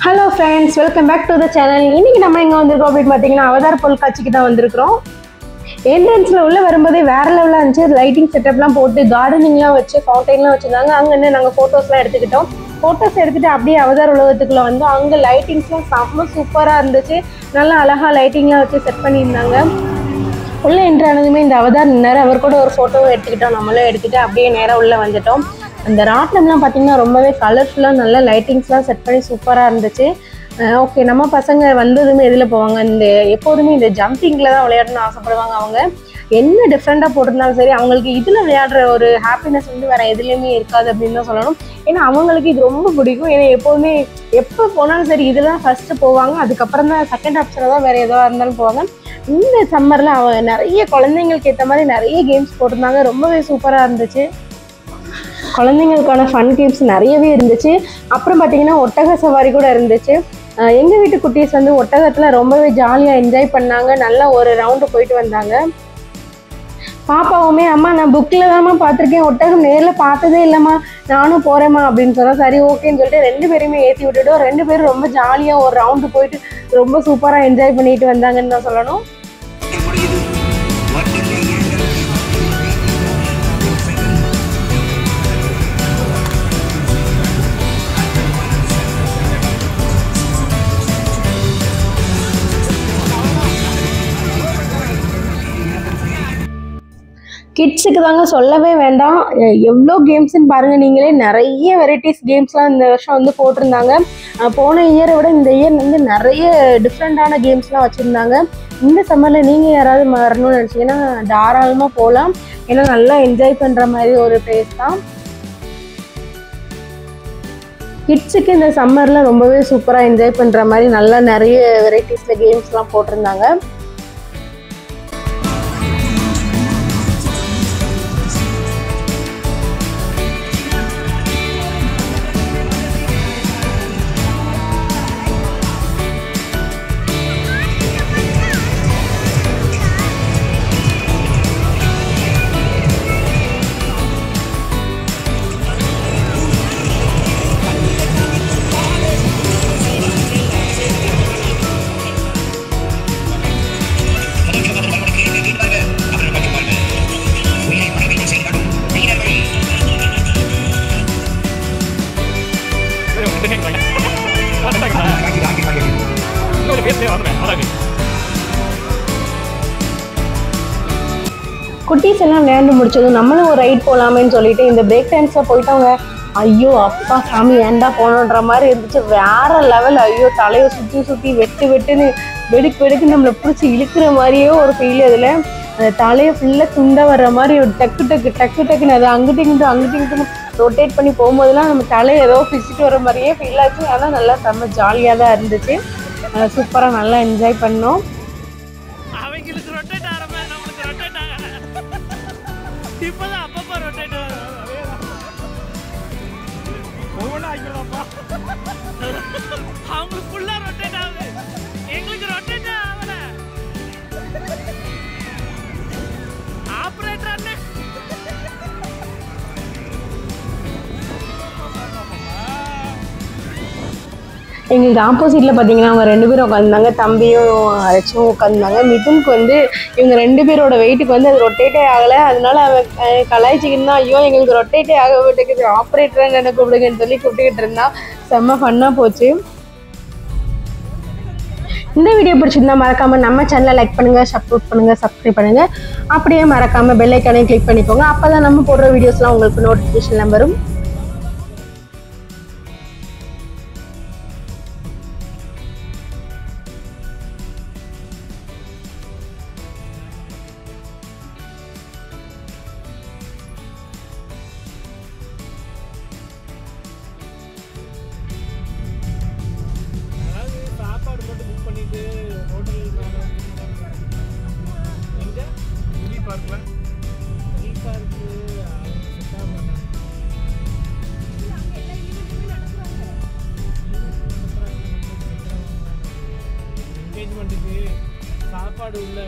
Hello friends, welcome back to the channel. இன்னைக்கு நம்ம எங்க வந்திருக்கோம் அப்படி பாத்தீங்கன்னா அவதார் பொருட்காட்சிக்கு தான் வந்திருக்கோம். என்ட்ரன்ஸ்ல உள்ள வரும்போதே வேற லெவலா இருந்துச்சு. லைட்டிங் செட்டப்லாம் போட்டு கார்டனிங்லாம் வச்சு ஃபவுண்டைன்லாம் வச்சிருந்தாங்க. அங்க நாங்க போட்டோஸ்லாம் எடுத்துக்கிட்டோம். போட்டோஸ் எடுத்துட்டு அப்படியே அவதார் உலகத்துக்குள்ள வந்து அங்க லைட்டிங்ஸ்லாம் செம்ம சூப்பரா இருந்துச்சு. நல்லா அழகா லைட்டிங்லாம் வச்சு செட் பண்ணியிருந்தாங்க. உள்ள என்ட்ரானதுமே இந்த அவதார் நின்னாரு. அவர் கூட ஒரு ஃபோட்டோவும் எடுத்துக்கிட்டோம். நம்மளும் எடுத்துட்டு அப்படியே நேராக உள்ள வந்துட்டோம். அந்த ராட்டினம்லாம் பார்த்தீங்கன்னா ரொம்பவே கலர்ஃபுல்லாக நல்ல லைட்டிங்ஸ்லாம் செட் பண்ணி சூப்பராக இருந்துச்சு. ஓகே, நம்ம பசங்க வந்ததுமே எதில் போவாங்க, இந்த எப்போதுமே இந்த ஜம்பிங்கில் தான் விளையாடணும்னு ஆசைப்படுவாங்க. அவங்க என்ன டிஃப்ரெண்ட்டாக போட்டிருந்தாலும் சரி, அவங்களுக்கு இதில் விளையாடுற ஒரு ஹாப்பினஸ் வந்து வேறு எதுலேயுமே இருக்காது அப்படின்னு தான் சொல்லணும். ஏன்னா அவங்களுக்கு இது ரொம்ப பிடிக்கும். ஏன்னா எப்போதுமே எப்போ போனாலும் சரி இதில் தான் ஃபஸ்ட்டு போவாங்க. அதுக்கப்புறம் தான் செகண்ட் ஆப்ஷனில் தான் வேறு எதுவாக இருந்தாலும் போவாங்க. இந்த சம்மரில் அவங்க நிறைய குழந்தைங்களுக்கு ஏற்ற மாதிரி நிறைய கேம்ஸ் போட்டிருந்தாங்க. ரொம்பவே சூப்பராக இருந்துச்சு. குழந்தைங்களுக்கான ஃபன் கேம்ஸ் நிறையவே இருந்துச்சு. அப்புறம் பார்த்தீங்கன்னா ஒட்டக சவாரி கூட இருந்துச்சு. எங்கள் வீட்டு குட்டீஸ் வந்து ஒட்டகத்தில் ரொம்பவே ஜாலியாக என்ஜாய் பண்ணாங்க. நல்லா ஒரு ரவுண்டு போயிட்டு வந்தாங்க. பாப்பாவுமே அம்மா நான் புக்கில் தான்மா பார்த்துருக்கேன், ஒட்டகம் நேரில் பார்த்ததே இல்லைம்மா, நானும் போகிறேம்மா அப்படின்னு சொன்னால் சரி ஓகேன்னு சொல்லிட்டு 2 பேருமே ஏற்றி விட்டுட்டோம். 2 பேரும் ரொம்ப ஜாலியாக ஒரு ரவுண்டு போயிட்டு ரொம்ப சூப்பராக என்ஜாய் பண்ணிட்டு வந்தாங்கன்னு தான் சொல்லணும். கிட்ஸுக்கு தாங்க சொல்லவே வேண்டாம். எவ்வளோ கேம்ஸ்ன்னு பாருங்கள் நீங்களே. நிறைய வெரைட்டிஸ் கேம்ஸ்லாம் இந்த வருஷம் வந்து போட்டிருந்தாங்க. போன இயரை விட இந்த இயர் வந்து நிறைய டிஃப்ரெண்ட்டான கேம்ஸ்லாம் வச்சுருந்தாங்க. இந்த சம்மரில் நீங்கள் யாராவது வரணும்னு நினச்சிங்கன்னா தாராளமாக போகலாம். ஏன்னா நல்லா என்ஜாய் பண்ணுற மாதிரி ஒரு பிளேஸ் தான். கிட்ஸுக்கு இந்த சம்மரில் ரொம்பவே சூப்பராக என்ஜாய் பண்ணுற மாதிரி நல்லா நிறைய வெரைட்டிஸில் கேம்ஸ்லாம் போட்டிருந்தாங்க. குட்டீஸ் எல்லாம் விளையாண்டு முடிச்சதும் நம்மளும் ஒரு ரைட் போகலாமேன்னு சொல்லிட்டு இந்த பிரேக் டான்ஸில் போயிட்டவங்க. ஐயோ அப்பா சாமி ஏண்டா போகணுன்ற மாதிரி இருந்துச்சு. வேற லெவல். ஐயோ தலையை சுற்றி சுற்றி வெட்டுன்னு வெடுக்கு நம்மளை பிடிச்சி இழுக்கிற மாதிரியே ஒரு ஃபீல். அதில் அந்த தலையை ஃபுல்லாக துண்டாக வர்ற மாதிரி ஒரு டக்குன்னு அது அங்கிட்டு ரொட்டேட் பண்ணி போகும்போதெல்லாம் நம்ம தலையை ஏதோ பிடிச்சிட்டு வர மாதிரியே ஃபீல் ஆச்சு. ஆனால் நல்லா செம்ம ஜாலியாக தான் இருந்துச்சு. சூப்பராக நல்லா என்ஜாய் பண்ணோம். அவங்களுக்கு ஃபுல்லா ரொட்டேட் ஆகுது, எங்களுக்கு ரொட்டேட் ஆகல. ஆபரேட்டர் அண்ணே எங்களுக்கு ஆப்போசிட்டில் பார்த்தீங்கன்னா அவங்க 2 பேரும் உட்காந்துருந்தாங்க. தம்பியும் அரைச்சும் உட்காந்துருந்தாங்க. மிதுனுக்கு வந்து இவங்க 2 பேரோட வெயிட்டுக்கு வந்து அது ரொட்டேட்டே ஆகலை. அதனால அவன் கலாய்ச்சிக்கிட்டு தான் ஐயோ எங்களுக்கு ரொட்டேட்டே ஆக மாட்டேங்குது, ஆப்ரேட்டராக என்ன கூப்பிடுங்கன்னு சொல்லி கூப்பிட்டுக்கிட்டு இருந்தான். செம்ம ஃபன்னாக போச்சு. இந்த வீடியோ பிடிச்சிருந்தா மறக்காமல் நம்ம சேனலை லைக் பண்ணுங்கள், சப்போர்ட் பண்ணுங்கள், சப்ஸ்கிரைப் பண்ணுங்கள். அப்படியே மறக்காமல் பெல் ஐக்கானையும் கிளிக் பண்ணிக்கோங்க. அப்போ தான் நம்ம போடுற வீடியோஸ்லாம் உங்களுக்கு நோட்டிஃபிகேஷன் வரும். சாப்பாடு உள்ள